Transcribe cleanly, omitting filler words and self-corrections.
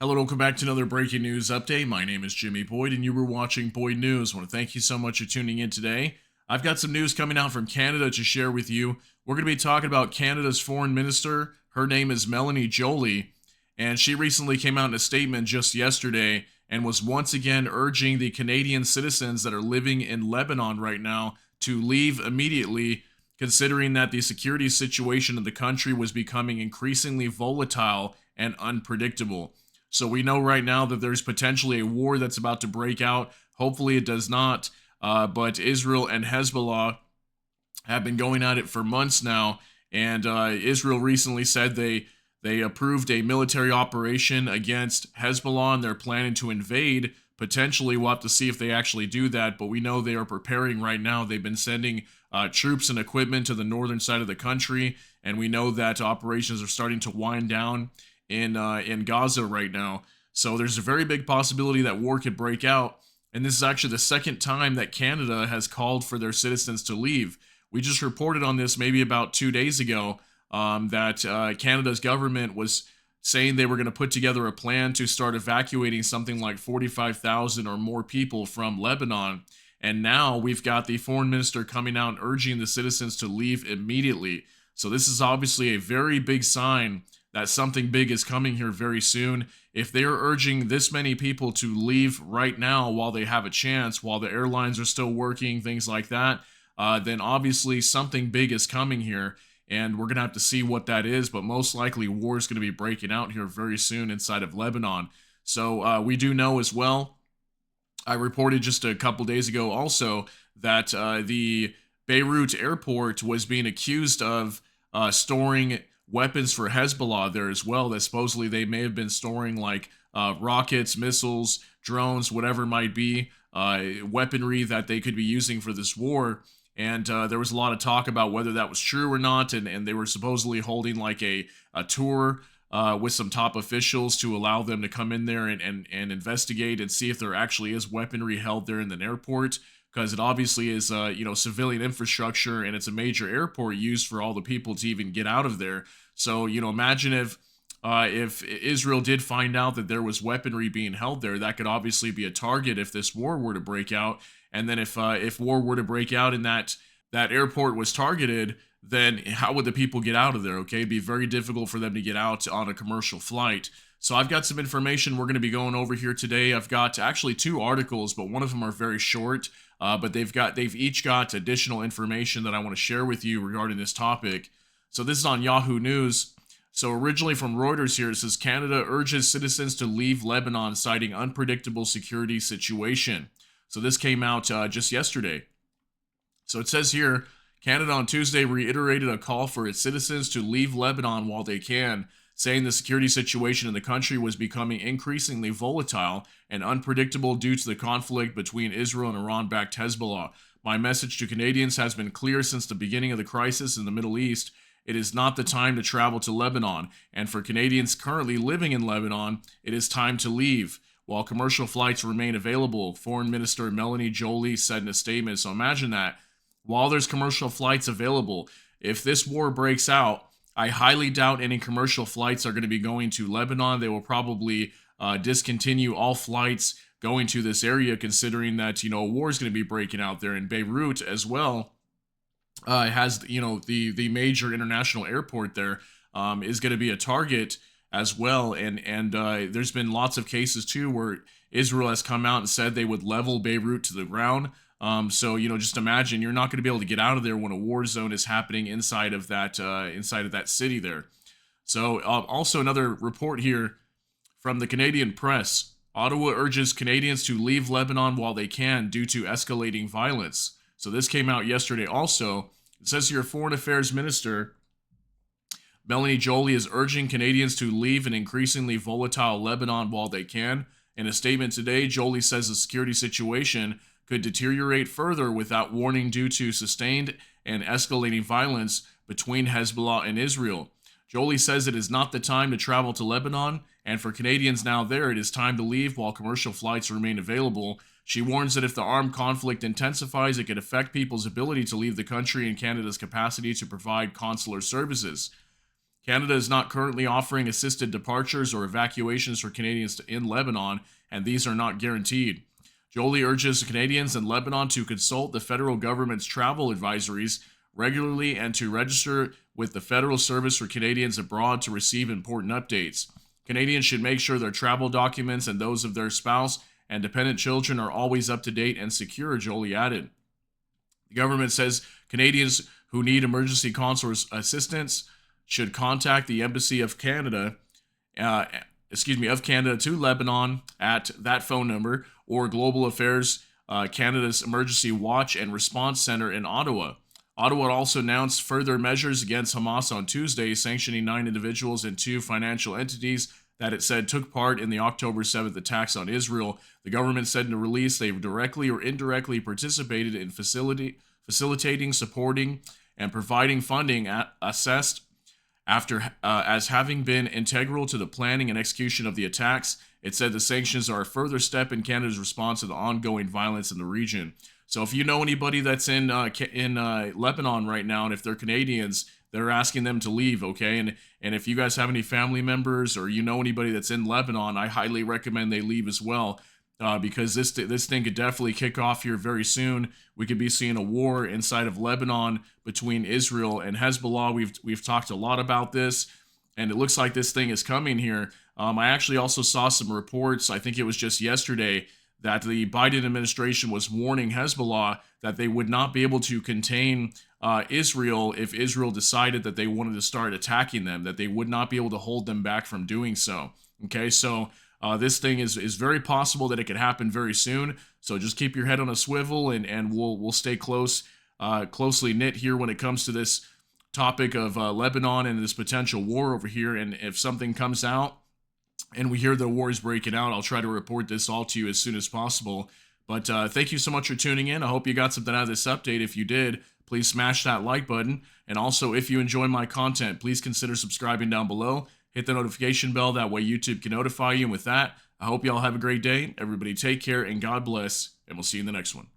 Hello, welcome back to another breaking news update. My name is Jimmy Boyd, and you were watching Boyd News. I want to thank you so much for tuning in today. I've got some news coming out from Canada to share with you. We're going to be talking about Canada's foreign minister. Her name is Mealnie Joly, and she recently came out in a statement just yesterday and was once again urging the Canadian citizens that are living in Lebanon right now to leave immediately, considering that the security situation in the country was becoming increasingly volatile and unpredictable. So we know right now that there's potentially a war that's about to break out. Hopefully it does not. But Israel and Hezbollah have been going at it for months now. And Israel recently said they approved a military operation against Hezbollah, and they're planning to invade. Potentially, we'll have to see if they actually do that. But we know they are preparing right now. They've been sending troops and equipment to the northern side of the country. And we know that operations are starting to wind down in Gaza right now. So there's a very big possibility that war could break out. And this is actually the second time that Canada has called for their citizens to leave. We just reported on this maybe about 2 days ago that Canada's government was saying they were going to put together a plan to start evacuating something like 45,000 or more people from Lebanon. And now we've got the foreign minister coming out and urging the citizens to leave immediately. So this is obviously a very big sign that something big is coming here very soon. If they are urging this many people to leave right now while they have a chance, while the airlines are still working, things like that, then obviously something big is coming here, and we're going to have to see what that is, but most likely war is going to be breaking out here very soon inside of Lebanon. So we do know as well, I reported just a couple days ago also that the Beirut airport was being accused of storing weapons for Hezbollah there as well, that supposedly they may have been storing like rockets, missiles, drones, whatever it might be, weaponry that they could be using for this war. And there was a lot of talk about whether that was true or not, and they were supposedly holding like a tour with some top officials to allow them to come in there and investigate and see if there actually is weaponry held there in an airport, because it obviously is civilian infrastructure, and it's a major airport used for all the people to even get out of there. So imagine if Israel did find out that there was weaponry being held there, that could obviously be a target if this war were to break out. And then if war were to break out and that airport was targeted, then how would the people get out of there? Okay, it'd be very difficult for them to get out on a commercial flight. So I've got some information we're going to be going over here today. I've got actually two articles, but one of them are very short. But they've each got additional information that I want to share with you regarding this topic. So this is on Yahoo News. So originally from Reuters here, it says Canada urges citizens to leave Lebanon, citing unpredictable security situation. So this came out just yesterday. So it says here, Canada on Tuesday reiterated a call for its citizens to leave Lebanon while they can, saying the security situation in the country was becoming increasingly volatile and unpredictable due to the conflict between Israel and Iran-backed Hezbollah. My message to Canadians has been clear since the beginning of the crisis in the Middle East. It is not the time to travel to Lebanon, and for Canadians currently living in Lebanon, it is time to leave. While commercial flights remain available, Foreign Minister Mealnie Joly said in a statement. So imagine that. While there's commercial flights available, if this war breaks out, I highly doubt any commercial flights are going to be going to Lebanon. They will probably discontinue all flights going to this area, considering that, a war is going to be breaking out there in Beirut as well. Has, the major international airport there is going to be a target as well. And there's been lots of cases too where Israel has come out and said they would level Beirut to the ground. So just imagine you're not going to be able to get out of there when a war zone is happening inside of that city there. So also another report here from the Canadian press. Ottawa urges Canadians to leave Lebanon while they can due to escalating violence. So this came out yesterday also. It says here, Foreign Affairs Minister Mealnie Joly is urging Canadians to leave an increasingly volatile Lebanon while they can. In a statement today, Joly says the security situation could deteriorate further without warning due to sustained and escalating violence between Hezbollah and Israel. Joly says it is not the time to travel to Lebanon, and for Canadians now there, it is time to leave while commercial flights remain available. She warns that if the armed conflict intensifies, it could affect people's ability to leave the country and Canada's capacity to provide consular services. Canada is not currently offering assisted departures or evacuations for Canadians in Lebanon, and these are not guaranteed. Joly urges Canadians in Lebanon to consult the federal government's travel advisories regularly and to register with the Federal Service for Canadians Abroad to receive important updates. Canadians should make sure their travel documents and those of their spouse and dependent children are always up to date and secure, Joly added. The government says Canadians who need emergency consular assistance should contact the Embassy of Canada, of Canada to Lebanon at that phone number, or Global Affairs Canada's Emergency Watch and Response Center in Ottawa. Ottawa also announced further measures against Hamas on Tuesday, sanctioning 9 individuals and 2 financial entities that it said took part in the October 7th attacks on Israel. The government said in a release they directly or indirectly participated in facilitating, supporting, and providing funding assessed as having been integral to the planning and execution of the attacks. It said the sanctions are a further step in Canada's response to the ongoing violence in the region. So if you know anybody that's in Lebanon right now, and if they're Canadians, they're asking them to leave, okay? And if you guys have any family members or you know anybody that's in Lebanon, I highly recommend they leave as well, because this thing could definitely kick off here very soon. We could be seeing a war inside of Lebanon between Israel and Hezbollah. We've talked a lot about this, and it looks like this thing is coming here. I actually also saw some reports, I think it was just yesterday, that the Biden administration was warning Hezbollah that they would not be able to contain Israel if Israel decided that they wanted to start attacking them, that they would not be able to hold them back from doing so. Okay, so this thing is very possible that it could happen very soon. So just keep your head on a swivel, and we'll stay closely knit here when it comes to this topic of Lebanon and this potential war over here. And if something comes out and we hear the war is breaking out, I'll try to report this all to you as soon as possible. But thank you so much for tuning in. I hope you got something out of this update. If you did, please smash that like button. And also, if you enjoy my content, please consider subscribing down below. Hit the notification bell. That way YouTube can notify you. And with that, I hope you all have a great day. Everybody take care and God bless. And we'll see you in the next one.